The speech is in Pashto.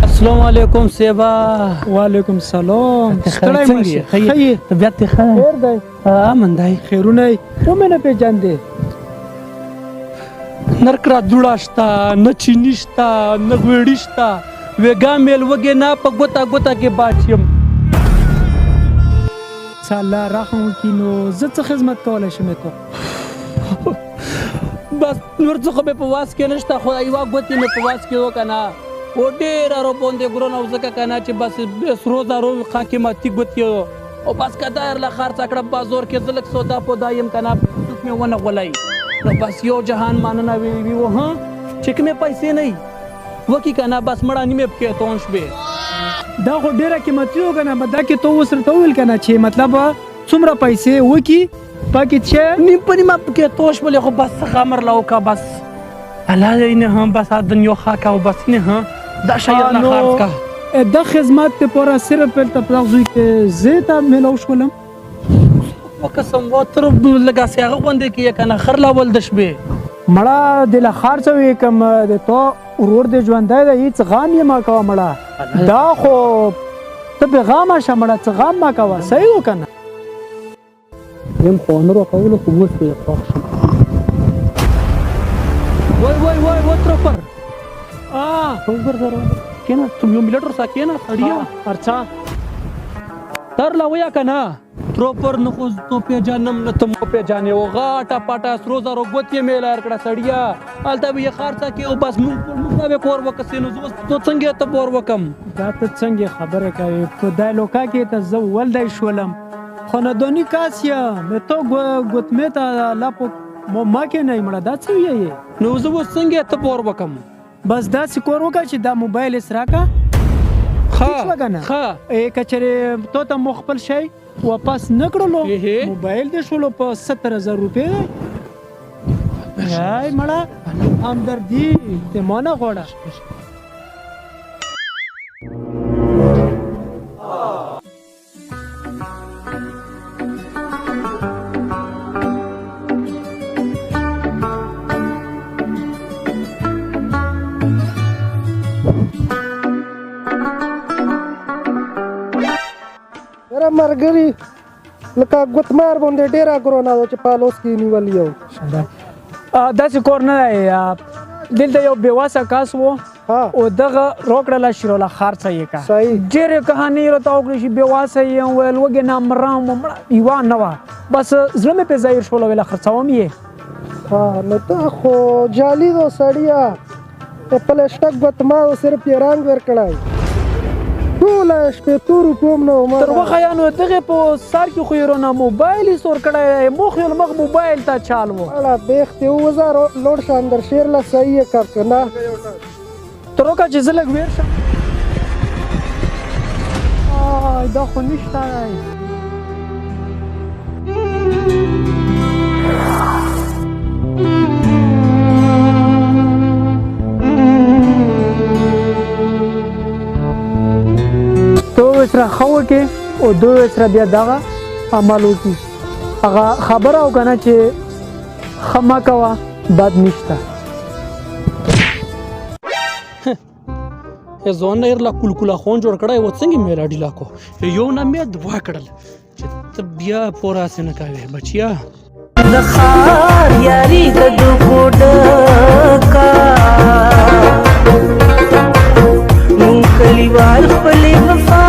السلام علیکم سیبا. وعلیکم سلام. ستړی مشه خیر طبیعت ته خیر دی امن دی خیرونه ومه نه پیژندې نرکرا جوړه شته نه چینی شته نه ګوړی شته وېګا میل وګې نه په ګوتا ګوتا کې باچیم الله رحم وکړي نو زه څه خدمت کولی شم ته بس نور څه خو مې په واس کې نشته خو یوه ګوتې مې په واس کې وکنه و ډېره روپوندې ګرونه و ځکه که نه چې بس سرو زرو قیمتي ګوتې او بس که دا له خرڅه کړه بازار کې زه لږ سودا پودا یم که نه څوک مې ونه غولی نو بس یو جهان ماننه وي ها چې کومې پیسې نه وي وکي که نه بس مړه نیمې پکې تون شوې دا خو ډېره قیمتي و که نه دا کې تو اوس ورته وویل که نه چې مطلب څومره پیسې وکي پکې چې نیم په نیمه پکې توش بولې خو بس څه خمر له وکړه بس الله نه هم بس دنیا خاکه و بس نه ها دا شاید نه خرڅ کا دا خدمت ته پورا صرف په تپلغزوی کې زه ته ملو شولم وقسم وتر لګا سیغه غوندې کې کنه خر لاول د شپې مړه د لخر څوي کوم د تو ورور د ژوندای د هیڅ غام یې ما کوه مړه دا خو ته به غام شمړه څه غام ما کوه صحیح وکنه یم خو نور کول خو مو په خوښ شم وای وتر پر څنګه زره کینا تم یو ملټر ساکینا اړیا ارچا تر لا ویا کنه تروپر نو خو تو په جانم نه تم په جانې او غاټه پټه سرو زرو ګوتې میلار کړه سړیا الته به خرڅه کې او بس موږ به کور وکسینو زو تو څنګه ته پور وکم دا ته څنګه خبره کوي په دای لوکا کې ته زو ولدای شولم خو نه دونی کاسیا مې تو ګوتمه ته لا په ما کې نه مړه دا څه وی نو زو څنګه ته پور وکم بس دا سکور وکړه چې دا موبایل اسرا کا ها کچره تو ته مخبل شي واپس نکړلو موبایل دې شولو په 70000 روپے هاي مړه همدردي ته مونږ غوړه مرګري لکه ګوتمار باندې ډېره ګرونه ده چې پالوس کې نیولي یو داسې کور نه دی دلته یو بېواسه کس و او دغه راکړله شیروله خرڅه یې کا ډېرې کهاني راته وکړې چې بېواسه یې ویل وږې نه مرام مړه یوه نه وه بس زړه مې پرې ظاهر شوله ویله خرڅوم یې نو ته خو جالي دو سړیه پلسټک ګوتمار صرف یې رنګ ورکړی ټوله شپېتو روپو نه تر وښیانو دغې په سر کې خو یې رانه موبایل یې سور کړی مخ یې مخ موبایل ته چال و اړه بیخ ته ووځه لوډ شه اندر شیر له صحیح یې کړ که نه تر وکړه چې زه لږ ویر شم دا خو نشته دی سره خو کې او دوی سره بیا دغه عمل وکړي هغه خبره وکنه چې خما کوه بد نشته ځوان نه لا کلکلا خون جوړ کړی و څنګه مې راډي لاکو یو نه مې دوا کړل چې ته بیا پورا څه نه کوې بچیا د خار یاري د دوکو ډکا نو کلیوال خپلې وفا